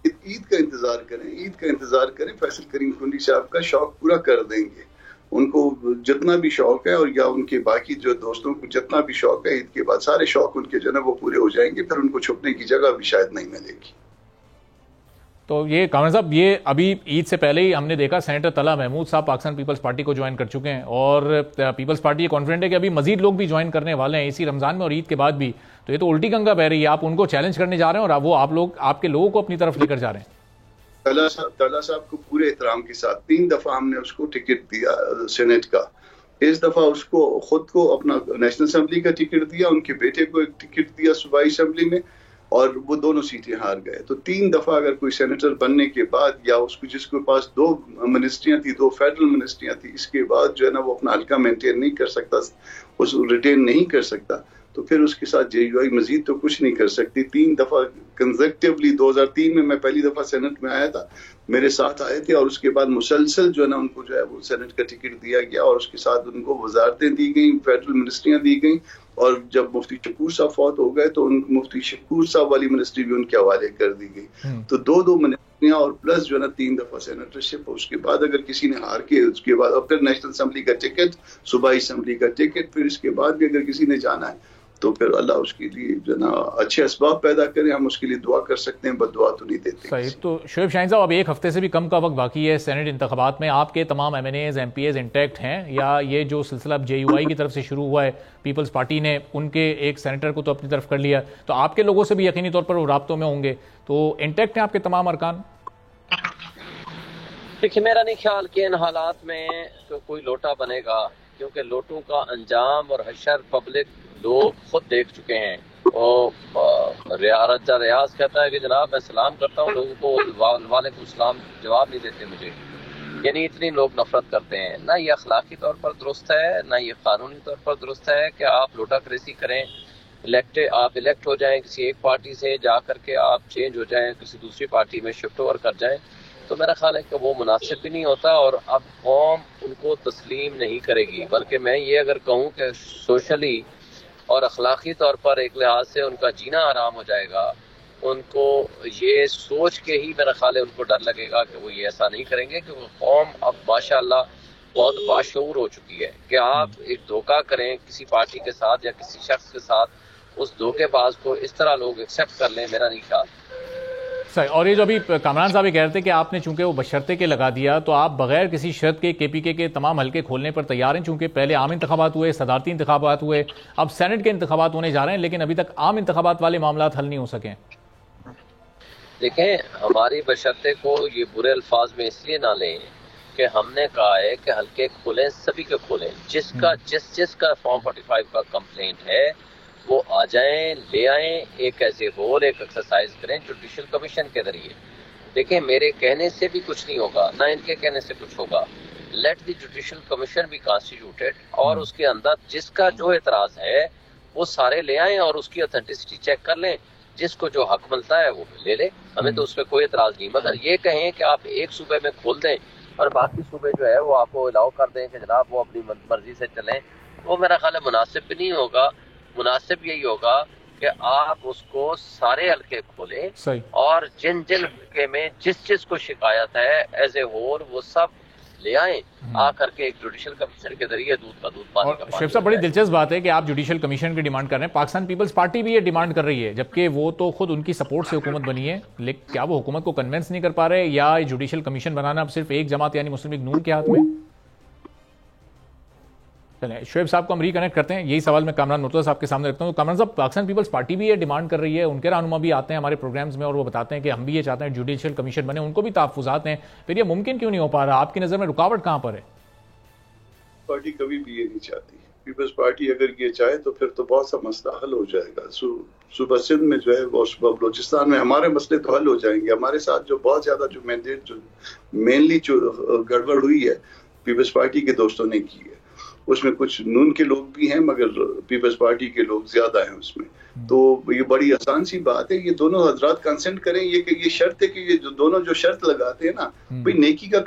عید کا انتظار کریں, فیصل کریم کنڈی صاحب کا شوق پورا کر دیں گے. ان کو جتنا بھی شوق ہے اور یا ان کے باقی جو دوستوں کو جتنا بھی شوق ہے, عید کے بعد سارے شوق ان کے جو ہے وہ پورے ہو جائیں گے, پھر ان کو چھپنے کی جگہ بھی شاید نہیں ملے گی. تو یہ کامران صاحب یہ ابھی عید سے پہلے ہی ہم نے دیکھا سینیٹر طلحہ محمود صاحب پاکستان پیپلز پارٹی کو جوائن کر چکے ہیں اور پیپلز پارٹی یہ کانفیڈنٹ ہے کہ ابھی مزید لوگ بھی جوائن کرنے والے ہیں اسی رمضان میں اور عید کے بعد بھی. تو یہ تو الٹی گنگا بہ رہی ہے, آپ ان کو چیلنج کرنے جا رہے ہیں اور وہ آپ کے لوگوں کو اپنی طرف لے کر جا رہے ہیں. طلحہ صاحب کو پورے احترام کے ساتھ 3 دفعہ ہم نے اس کو ٹکٹ دیا سینیٹ کا. اس دفعہ اس کو خود کو اپنا نیشنل اسمبلی کا ٹکٹ دیا, ان کے بیٹے کو ایک ٹکٹ دیا صوبائی اسمبلی میں اور وہ دونوں سیٹیں ہار گئے. تو 3 دفعہ اگر کوئی سینیٹر بننے کے بعد یا اس کو جس کے پاس 2 منسٹریاں تھی, 2 فیڈرل منسٹریاں تھی, اس کے بعد جو ہے نا وہ اپنا حلقہ مینٹین نہیں کر سکتا, اس ریٹین نہیں کر سکتا, تو پھر اس کے ساتھ JUI مزید تو کچھ نہیں کر سکتی. 3 دفعہ کنزیکٹیولی 2003 میں پہلی دفعہ سینٹ میں آیا تھا, میرے ساتھ آئے تھے اور اس کے بعد مسلسل جو ہے نا ان کو جو ہے وہ سینٹ کا ٹکٹ دیا گیا اور اس کے ساتھ ان کو وزارتیں دی گئیں, فیڈرل منسٹریاں دی گئیں. اور جب مفتی شکور صاحب فوت ہو گئے تو ان مفتی شکور صاحب والی منسٹری بھی ان کے حوالے کر دی گئی. تو 2 منسٹریاں اور پلس جو ہے نا 3 دفعہ سینیٹرشپ. اس کے بعد اگر کسی نے ہار کے اس کے بعد اور پھر نیشنل اسمبلی کا ٹکٹ, صوبائی اسمبلی کا ٹکٹ, پھر اس کے بعد بھی اگر کسی نے جانا ہے تو پھر اللہ اس کے لیے جو نا اچھے اسباب پیدا کریں. ہم اس کے لیے دعا کر سکتے ہیں, بد دعا تو نہیں دیتے. صحیح. تو شعیب شاہین صاحب اب 1 ہفتے سے بھی کم کا وقت باقی ہے سینٹ انتخابات میں, آپ کے تمام MNAs MPAs انٹیکٹ ہیں یا یہ جو سلسلہ اب JUI کی طرف سے شروع ہوا ہے, پیپلز پارٹی نے ان کے ایک سینیٹر کو تو اپنی طرف کر لیا, تو آپ کے لوگوں سے بھی یقینی طور پر وہ رابطوں میں ہوں گے, تو انٹیکٹ ہیں آپ کے تمام ارکان؟ دیکھیے میرا نہیں خیال کہ ان حالات میں تو کوئی لوٹا بنے گا, کیونکہ لوٹوں کا انجام اور حشر پبلک لوگ خود دیکھ چکے ہیں. ریاض کہتا ہے کہ جناب میں سلام کرتا ہوں, لوگوں کو وعلیکم السلام جواب نہیں دیتے مجھے. یعنی اتنی لوگ نفرت کرتے ہیں. نہ یہ اخلاقی طور پر درست ہے, نہ یہ قانونی طور پر درست ہے کہ آپ لوٹا کریسی کریں. آپ الیکٹ ہو جائیں کسی ایک پارٹی سے, جا کر کے آپ چینج ہو جائیں کسی دوسری پارٹی میں شفٹ اوور کر جائیں, تو میرا خیال ہے کہ وہ مناسب بھی نہیں ہوتا اور اب قوم ان کو تسلیم نہیں کرے گی. بلکہ میں یہ اگر کہوں کہ سوشلی اور اخلاقی طور پر ایک لحاظ سے ان کا جینا آرام ہو جائے گا. ان کو یہ سوچ کے ہی میرا خیال ہے ان کو ڈر لگے گا کہ وہ یہ ایسا نہیں کریں گے, کہ وہ قوم اب ماشاءاللہ بہت باشعور ہو چکی ہے کہ آپ ایک دھوکہ کریں کسی پارٹی کے ساتھ یا کسی شخص کے ساتھ, اس دھوکے باز کو اس طرح لوگ ایکسیپٹ کر لیں, میرا نہیں خیال. صحیح. اور یہ جو ابھی کامران صاحب یہ کہہ رہے تھے کہ آپ نے چونکہ وہ بشرطے کے لگا دیا, تو آپ بغیر کسی شرط کے KPK کے تمام حلقے کھولنے پر تیار ہیں, چونکہ پہلے عام انتخابات ہوئے, صدارتی انتخابات ہوئے, اب سینٹ کے انتخابات ہونے جا رہے ہیں, لیکن ابھی تک عام انتخابات والے معاملات حل نہیں ہو سکے. دیکھیں ہماری بشرطے کو یہ برے الفاظ میں اس لیے نہ لیں کہ ہم نے کہا ہے کہ حلقے کھولیں, سبھی کے کھولیں, جس کا فارم 45 کا کمپلینٹ ہے وہ آ جائیں, لے آئیں, ایک ایسے ہول ایک ایکسرسائز کریں جوڈیشل کمیشن کے ذریعے. دیکھیں میرے کہنے سے بھی کچھ نہیں ہوگا, نہ ان کے کہنے سے کچھ ہوگا. لیٹ دی جوڈیشل کمیشن بھی کانسٹیٹیوٹیڈ, اور اس کے اندر جس کا جو اعتراض ہے وہ سارے لے آئیں اور اس کی اتھینٹسٹی چیک کر لیں, جس کو جو حق ملتا ہے وہ لے لے, ہمیں تو اس پہ کوئی اعتراض نہیں. مگر یہ کہیں کہ آپ ایک صوبے میں کھول دیں اور باقی صوبے جو ہے وہ آپ کو الاؤ کر دیں کہ جناب وہ اپنی مرضی سے چلیں, وہ میرا خیال ہے مناسب بھی نہیں ہوگا. مناسب یہی ہوگا کہ آپ اس کو سارے حلقے کھولیں اور جن حلقے میں جس کو شکایت ہے ایز اے ہول وہ سب لے آئیں, آ کر کے ایک جوڈیشل کمیشن کے ذریعے دودھ کا دودھ پانی کا پانی. شیخ صاحب بڑی دلچسپ بات ہے کہ آپ جوڈیشل کمیشن کی ڈیمانڈ کر رہے ہیں, پاکستان پیپلز پارٹی بھی یہ ڈیمانڈ کر رہی ہے, جبکہ وہ تو خود ان کی سپورٹ سے حکومت بنی ہے, لیکن کیا وہ حکومت کو کنونس نہیں کر پا رہے, یا جوڈیشل کمیشن بنانا اب صرف ایک جماعت یعنی مسلم لیگ نون کے ہاتھ میں؟ چلیں شعیب صاحب کو ہم ریکنیکٹ کرتے ہیں, یہی سوال میں کامران مرتضیٰ صاحب کے سامنے رکھتا ہوں. کامران صاحب پاکستان پیپلز پارٹی بھی یہ ڈیمانڈ کر رہی ہے, ان کے رہنما بھی آتے ہیں ہمارے پروگرامز میں اور وہ بتاتے ہیں کہ ہم بھی یہ چاہتے ہیں جوڈیشل کمیشن بنے, ان کو بھی تحفظات ہیں, پھر یہ ممکن کیوں نہیں ہو پا رہا؟ آپ کی نظر میں رکاوٹ کہاں پر ہے؟ پارٹی کبھی بھی یہ نہیں چاہتی. پیپلز پارٹی اگر یہ چاہے تو پھر تو بہت سا مسئلہ حل ہو جائے گا. صوبہ سندھ میں جو ہے وہ صوبہ بلوچستان میں ہمارے مسئلے تو حل ہو جائیں گے. ہمارے ساتھ جو بہت زیادہ جو مینڈیٹ جو مینلی جو گڑبڑ ہوئی ہے پیپلز پارٹی کے دوستوں نے کی ہے, اس میں کچھ نون کے لوگ بھی ہیں مگر پیپلز پارٹی کے لوگ زیادہ ہیں اس میں. تو یہ بڑی آسان سی بات ہے, یہ دونوں حضرات کنسنٹ کریں. یہ شرط ہے کہ یہ جو دونوں جو شرط لگاتے ہیں نا بھائی نیکی کا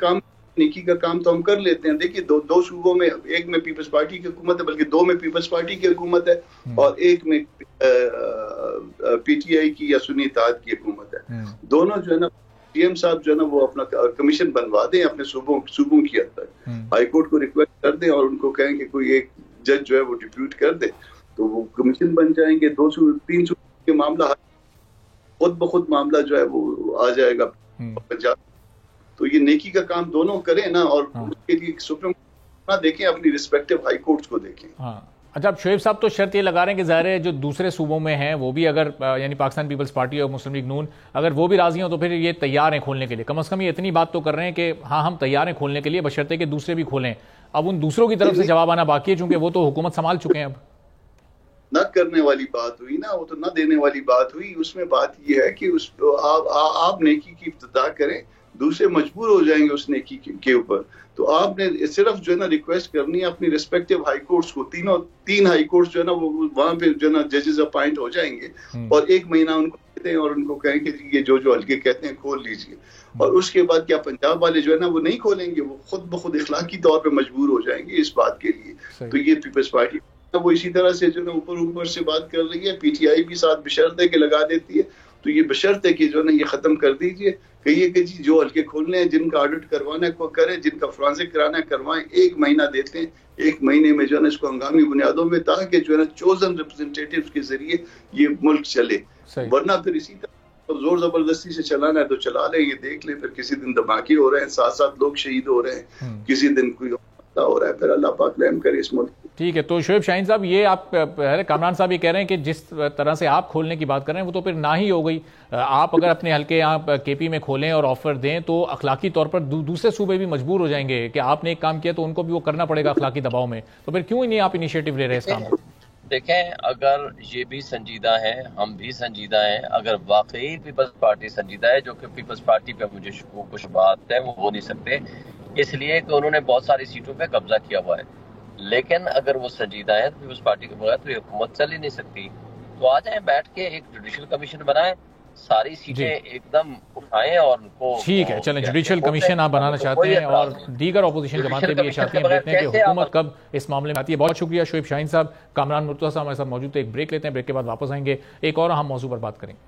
کام تو ہم کر لیتے ہیں. دیکھیے دو صوبوں میں, ایک میں پیپلز پارٹی کی حکومت ہے بلکہ دو میں پیپلز پارٹی کی حکومت ہے اور ایک میں پی ٹی آئی کی یا سنی اتحاد کی حکومت ہے. دونوں جو ہے نا پی ایم صاحب جو ہے نا وہ اپنا کمیشن بنوا دیں اپنے صوبوں کی حد تک, ہائی کورٹ کو ریکویسٹ کر دیں اور ان کو کہیں کہ کوئی ایک جج جو ہے وہ ڈپیوٹ کر دے تو وہ کمیشن بن جائیں گے. 3 صوبوں کے معاملہ خود بخود معاملہ جو ہے وہ آ جائے گا پنجاب. تو یہ نیکی کا کام دونوں کریں نا, اور اس کے لیے سپریم کورٹ نہ دیکھیں, اپنی ریسپیکٹیو ہائی کورٹس کو دیکھیں. اچھا, اب شعیب صاحب تو شرط یہ لگا رہے ہیں کہ ظاہر ہے جو دوسرے صوبوں میں ہیں وہ بھی اگر یعنی پاکستان پیپلز پارٹی اور مسلم لیگ نون اگر وہ بھی راضی ہوں تو پھر یہ تیار ہیں کھولنے کے لیے. کم از کم یہ اتنی بات تو کر رہے ہیں کہ ہاں ہم تیار ہیں کھولنے کے لیے بشرطے کہ دوسرے بھی کھولیں. اب ان دوسروں کی طرف سے جواب آنا باقی ہے چونکہ وہ تو حکومت سنبھال چکے ہیں. اب نہ کرنے والی بات ہوئی نا, وہ تو نہ دینے والی بات ہوئی. اس میں بات یہ ہے کہ آپ نیکی کی ابتدا کریں, دوسرے مجبور ہو جائیں گے اس نیکی کے اوپر. تو آپ نے صرف جو ہے نا ریکویسٹ کرنی ہے اپنی ریسپیکٹیو ہائی کورٹس کو. 3 ہائی کورٹس جو ہے نا وہ وہاں پہ جو ہے نا ججز اپائنٹ ہو جائیں گے اور 1 مہینہ ان کو دیتے ہیں اور ان کو کہیں کہ یہ جو حلقے کہتے ہیں کھول لیجیے. اور اس کے بعد کیا پنجاب والے جو ہے نا وہ نہیں کھولیں گے, وہ خود بخود اخلاقی طور پہ مجبور ہو جائیں گے اس بات کے لیے. تو یہ پیپلز پارٹی وہ اسی طرح سے جو ہے اوپر سے بات کر رہی ہے. پی ٹی آئی بھی ساتھ بشرط ہے کہ لگا دیتی ہے. تو یہ بشرط ہے کہ جو ہے نا یہ ختم کر دیجئے, کہیے کہ جی جو حلقے کھولنے ہیں جن کا آڈٹ کروانا ہے کو کریں, جن کا فرانزک کرانا ہے کروائیں. 1 مہینہ دیتے ہیں, 1 مہینے میں جو ہے نا اس کو ہنگامی بنیادوں میں تاکہ جو ہے نا چوزن ریپرزنٹیٹیو کے ذریعے یہ ملک چلے. ورنہ پھر اسی طرح زور زبردستی سے چلانا ہے تو چلا لیں. یہ دیکھ لیں پھر کسی دن دھماکے ہو رہے ہیں, 7 لوگ شہید ہو رہے ہیں, کسی دن کوئی ہو رہا ہے. پھر اللہ پاک رحم کرے اس ملک. ٹھیک ہے. تو شعیب شاہین صاحب یہ آپ کامران صاحب یہ کہہ رہے ہیں کہ جس طرح سے آپ کھولنے کی بات کر رہے ہیں وہ تو پھر نہ ہی ہو گئی. آپ اگر اپنے حلقے یہاں کے پی میں کھولیں اور آفر دیں تو اخلاقی طور پر دوسرے صوبے بھی مجبور ہو جائیں گے کہ آپ نے ایک کام کیا تو ان کو بھی وہ کرنا پڑے گا اخلاقی دباؤ میں. تو پھر کیوں نہیں آپ انیشیٹو لے رہے ہیں اس کام کو؟ دیکھیں, اگر یہ بھی سنجیدہ ہیں, ہم بھی سنجیدہ ہیں. اگر واقعی پیپلز پارٹی سنجیدہ ہے, جو کہ پیپلز پارٹی پہ مجھے کچھ بات ہے وہ ہو نہیں سکتے اس لیے کہ انہوں نے بہت ساری سیٹوں پہ قبضہ کیا ہوا ہے. لیکن اگر وہ سنجیدہ ہیں تو پیپلز پارٹی کے بغیر تو یہ حکومت چل ہی نہیں سکتی. تو آ جائیں بیٹھ کے ایک جوڈیشل کمیشن بنائیں, ساری سیٹیں ایک دم اٹھائیں اور ان کو. ٹھیک ہے, چلیں جوڈیشل کمیشن آپ بنانا چاہتے ہیں اور دیگر اپوزیشن جماعتیں بھی یہ چاہتی ہیں. دیکھتے ہیں کہ حکومت کب اس معاملے میں آتی ہے. بہت شکریہ شعیب شاہین صاحب. کامران مرتضیٰ صاحب ہمارے ساتھ موجود تھے. ایک بریک لیتے ہیں, بریک کے بعد واپس آئیں گے, ایک اور اہم موضوع پر بات کریں گے.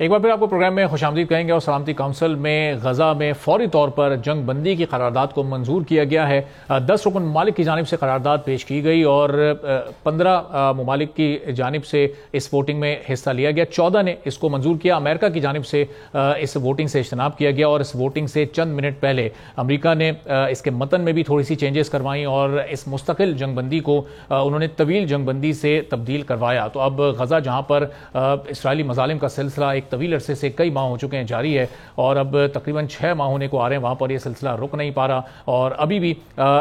ایک بار پھر آپ کو پروگرام میں خوش آمدید کہیں گے. اور سلامتی کونسل میں غزہ میں فوری طور پر جنگ بندی کی قرارداد کو منظور کیا گیا ہے. 10 رکن ممالک کی جانب سے قرارداد پیش کی گئی اور 15 ممالک کی جانب سے اس ووٹنگ میں حصہ لیا گیا. 14 نے اس کو منظور کیا. امریکہ کی جانب سے اس ووٹنگ سے اجتناب کیا گیا اور اس ووٹنگ سے چند منٹ پہلے امریکہ نے اس کے متن میں بھی تھوڑی سی چینجز کروائیں اور اس مستقل جنگ بندی کو انہوں نے طویل جنگ بندی سے تبدیل کروایا. تو اب غزہ جہاں پر اسرائیلی مظالم کا سلسلہ ایک طویل عرصے سے کئی ماہ ہو چکے ہیں جاری ہے اور اب تقریباً 6 ماہ ہونے کو آ رہے ہیں, وہاں پر یہ سلسلہ رک نہیں پا رہا. اور ابھی بھی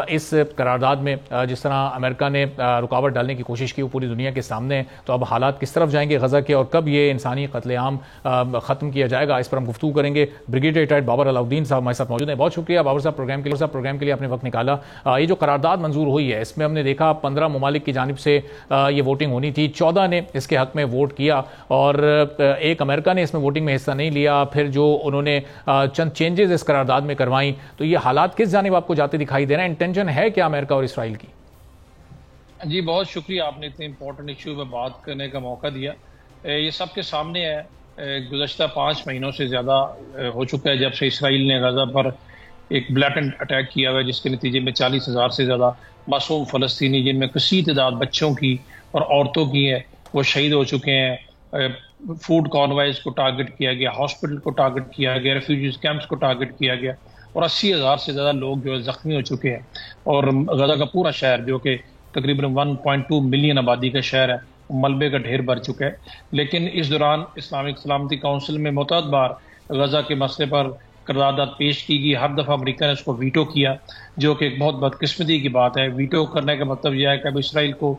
اس قرارداد میں جس طرح امریکہ نے رکاوٹ ڈالنے کی کوشش کی وہ پوری دنیا کے سامنے ہے. تو اب حالات کس طرف جائیں گے غزہ کے اور کب یہ انسانی قتل عام ختم کیا جائے گا, اس پر ہم گفتگو کریں گے. بریگیڈیئر ریٹائرڈ بابر علاؤدین صاحب ہمارے ساتھ موجود ہیں. بہت شکریہ بابر صاحب پروگرام کے لیے آپ نے وقت نکالا. یہ جو قرارداد منظور ہوئی ہے اس میں ہم نے دیکھا 15 ممالک کی جانب سے یہ ووٹنگ ہونی تھی, 14 نے اس کے حق میں ووٹ کیا اور ایک امریکہ نے اس میں ووٹنگ میں حصہ نہیں لیا. پھر جو انہوں نے چند چینجز اس قرارداد میں کروائیں, تو یہ حالات کس جانب آپ کو جاتے دکھائی دے رہے ہیں؟ انٹینشن ہے کیا امریکہ اور اسرائیل کی؟ جی بہت شکریہ, آپ نے اتنے امپورٹنٹ ایشو پہ بات کرنے کا موقع دیا. یہ سب کے سامنے ہے, گزشتہ 5 مہینوں سے زیادہ ہو چکا ہے جب سے اسرائیل نے غزہ پر ایک بلیٹنٹ اٹیک کیا ہوا ہے, جس کے نتیجے میں 40,000 سے زیادہ معصوم فلسطینی, جن میں کثیر تعداد بچوں کی اور عورتوں کی ہے, وہ شہید ہو چکے ہیں. فوڈ کانوائز کو ٹارگٹ کیا گیا, ہاسپٹل کو ٹارگٹ کیا گیا, ریفیوجیز کیمپس کو ٹارگٹ کیا گیا اور 80,000 سے زیادہ لوگ جو ہے زخمی ہو چکے ہیں. اور غزہ کا پورا شہر جو کہ تقریباً 1.2 ملین آبادی کا شہر ہے, ملبے کا ڈھیر بھر چکا ہے. لیکن اس دوران اسلامک سلامتی کونسل میں متعدد بار غزہ کے مسئلے پر قرارداد پیش کی گئی. ہر دفعہ امریکہ نے اس کو ویٹو کیا, جو کہ ایک بہت بدقسمتی کی بات ہے. ویٹو کرنے کا مطلب یہ ہے کہ اب اسرائیل کو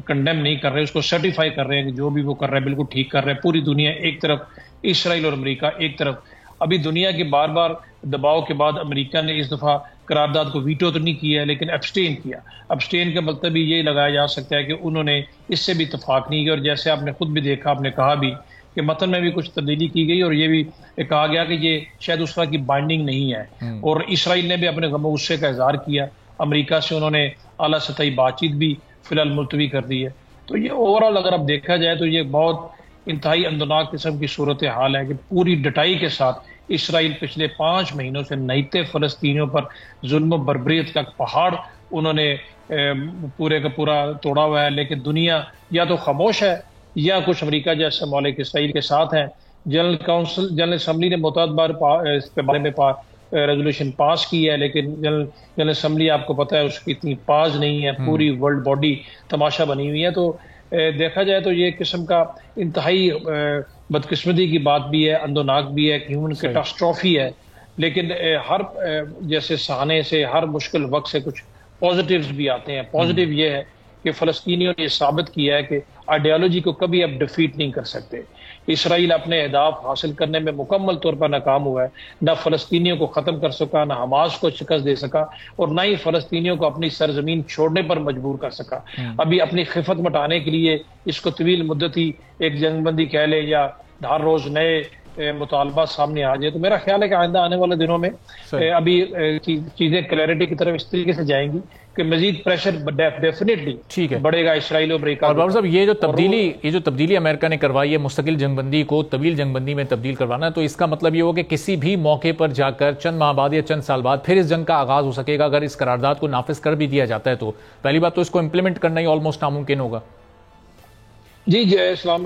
کنڈیم نہیں کر رہے, اس کو سرٹیفائی کر رہے ہیں کہ جو بھی وہ کر رہے ہیں بالکل ٹھیک کر رہے ہیں. پوری دنیا ایک طرف, اسرائیل اور امریکہ ایک طرف. ابھی دنیا کے بار بار دباؤ کے بعد امریکہ نے اس دفعہ قرارداد کو ویٹو تو نہیں کیا ہے لیکن ابسٹین کیا. ابسٹین کا مطلب یہ لگایا جا سکتا ہے کہ انہوں نے اس سے بھی اتفاق نہیں کیا, اور جیسے آپ نے خود بھی دیکھا, آپ نے کہا بھی کہ متن میں بھی کچھ تبدیلی کی گئی, اور یہ بھی کہا گیا کہ یہ شاید اس طرح کی بائنڈنگ نہیں ہے. اور اسرائیل نے بھی اپنے غم و غصے کا اظہار کیا. امریکہ سے انہوں نے اعلیٰ سطحی بات چیت بھی فی الحال ملتوی کر دی ہے. تو یہ اوور آل اگر اب دیکھا جائے تو یہ بہت انتہائی اندناک قسم کی صورتحال ہے کہ پوری ڈٹائی کے ساتھ اسرائیل پچھلے 5 مہینوں سے نہتے فلسطینیوں پر ظلم و بربریت کا پہاڑ انہوں نے پورے کا پورا توڑا ہوا ہے. لیکن دنیا یا تو خاموش ہے یا کچھ امریکہ جیسے ممالک اسرائیل کے ساتھ ہیں. جنرل اسمبلی نے معتاد بار اس کے بارے میں ریزولوشن پاس کی ہے, لیکن جنرل اسمبلی آپ کو پتہ ہے اس کی اتنی پاس نہیں ہے, پوری ورلڈ باڈی تماشا بنی ہوئی ہے. تو دیکھا جائے تو یہ قسم کا انتہائی بدقسمتی کی بات بھی ہے, اندوناک بھی ہے, ہیومن کیٹاسٹرافی ہے. لیکن ہر جیسے سہانے سے, ہر مشکل وقت سے کچھ پازیٹیوز بھی آتے ہیں. پازیٹیو یہ ہے کہ فلسطینیوں نے یہ ثابت کیا ہے کہ آئیڈیالوجی کو کبھی اب ڈیفیٹ نہیں کر سکتے. اسرائیل اپنے اہداف حاصل کرنے میں مکمل طور پر ناکام ہوا ہے. نہ فلسطینیوں کو ختم کر سکا, نہ حماس کو شکست دے سکا, اور نہ ہی فلسطینیوں کو اپنی سرزمین چھوڑنے پر مجبور کر سکا. ابھی اپنی خفت مٹانے کے لیے اس کو طویل مدتی ایک جنگ بندی کہہ لے یا ہر روز نئے مطالبات سامنے آ جائے, تو میرا خیال ہے کہ آئندہ آنے والے دنوں میں ابھی چیزیں کلیئرٹی کی طرف اس طریقے سے جائیں گی کہ مزید پریشر ڈیفینیٹلی بڑھے گا اسرائیل اور امریکہ. اور بابر صاحب یہ جو تبدیلی امریکہ نے کروائی ہے مستقل جنگ بندی کو طویل جنگ بندی میں تبدیل کروانا, تو اس کا مطلب یہ ہو کہ کسی بھی موقع پر جا کر چند ماہ بعد یا چند سال بعد پھر اس جنگ کا آغاز ہو سکے گا. اگر اس قرارداد کو نافذ کر بھی دیا جاتا ہے تو پہلی بات تو اس کو امپلیمنٹ کرنا ہی آلموسٹ ناممکن ہوگا. جی اقوام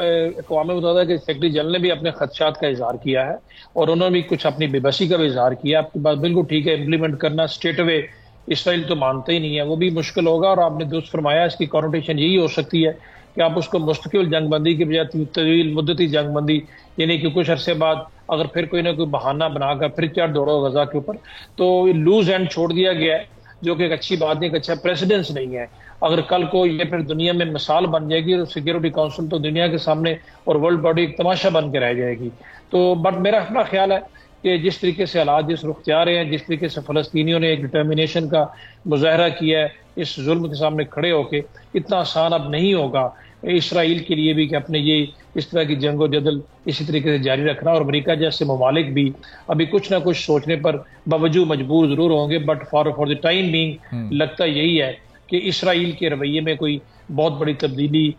متحدہ کے سیکرٹری جنرل نے بھی اپنے خدشات کا اظہار کیا ہے, اور انہوں نے بھی کچھ اپنی بے بسی کا بھی اظہار کیا. آپ کی بات بالکل ٹھیک ہے, امپلیمنٹ کرنا اسٹریٹ اوے اسرائیل تو مانتا ہی نہیں ہے, وہ بھی مشکل ہوگا. اور آپ نے درست فرمایا, اس کی کانوٹیشن یہی ہو سکتی ہے کہ آپ اس کو مستقل جنگ بندی کی بجائے طویل مدتی جنگ بندی, یعنی کہ کچھ عرصے بعد اگر پھر کوئی نہ کوئی بہانہ بنا کر پھر چڑھ دوڑو غزہ کے اوپر, تو لوز اینڈ چھوڑ دیا گیا ہے, جو کہ ایک اچھی بات نہیں, ایک اچھا پریسیڈنس نہیں ہے. اگر کل کو یہ پھر دنیا میں مثال بن جائے گی, تو سیکیورٹی کونسل تو دنیا کے سامنے اور ورلڈ باڈی ایک تماشا بن کے رہ جائے گی. تو بٹ میرا اپنا خیال ہے کہ جس طریقے سے حالات جس رخ جا رہے ہیں, جس طریقے سے فلسطینیوں نے ایک ڈٹرمینیشن کا مظاہرہ کیا ہے اس ظلم کے سامنے کھڑے ہو کے, اتنا آسان اب نہیں ہوگا اسرائیل کے لیے بھی کہ اپنے یہ اس طرح کی جنگ و جدل اسی طریقے سے جاری رکھنا. اور امریکہ جیسے ممالک بھی ابھی کچھ نہ کچھ سوچنے پر باوجود مجبور ضرور ہوں گے, but for the time being لگتا یہی ہے کہ اسرائیل کے رویے میں کوئی بہت بڑی تبدیلی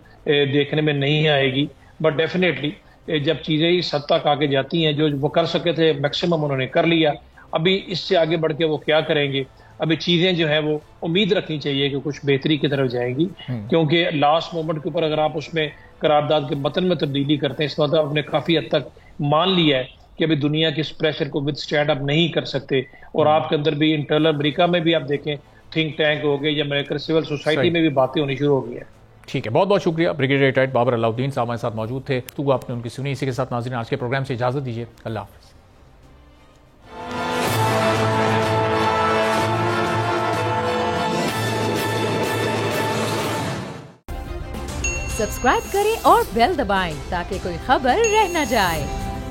دیکھنے میں نہیں آئے گی. بٹ ڈیفینیٹلی جب چیزیں اس حد تک آگے جاتی ہیں, جو وہ کر سکے تھے میکسیمم انہوں نے کر لیا. ابھی اس سے آگے بڑھ کے وہ کیا کریں گے, ابھی چیزیں جو ہیں وہ امید رکھنی چاہیے کہ کچھ بہتری کی طرف جائیں گی. کیونکہ لاسٹ مومنٹ کے اوپر اگر آپ اس میں قرارداد کے متن میں تبدیلی کرتے ہیں, اس مطلب آپ نے کافی حد تک مان لیا ہے کہ ابھی دنیا کے اس پریشر کو ود اسٹینڈ اپ نہیں کر سکتے. اور آپ کے اندر بھی انٹرنل امریکہ میں بھی آپ دیکھیں تھنک ٹینک ہو گئے یا امریکن سول سوسائٹی میں بھی باتیں ہونی شروع ہو گئی ہیں. ٹھیک ہے, بہت بہت شکریہ. بریگیڈیئر ریٹائرڈ بابر علاء الدین صاحب ہمارے ساتھ موجود تھے, تو آپ نے ان کی سنی. اسی کے ساتھ ناظرین آج کے پروگرام سے اجازت دیجیے. اللہ حافظ. سبسکرائب کریں اور بیل دبائیں تاکہ کوئی خبر رہ نہ جائے.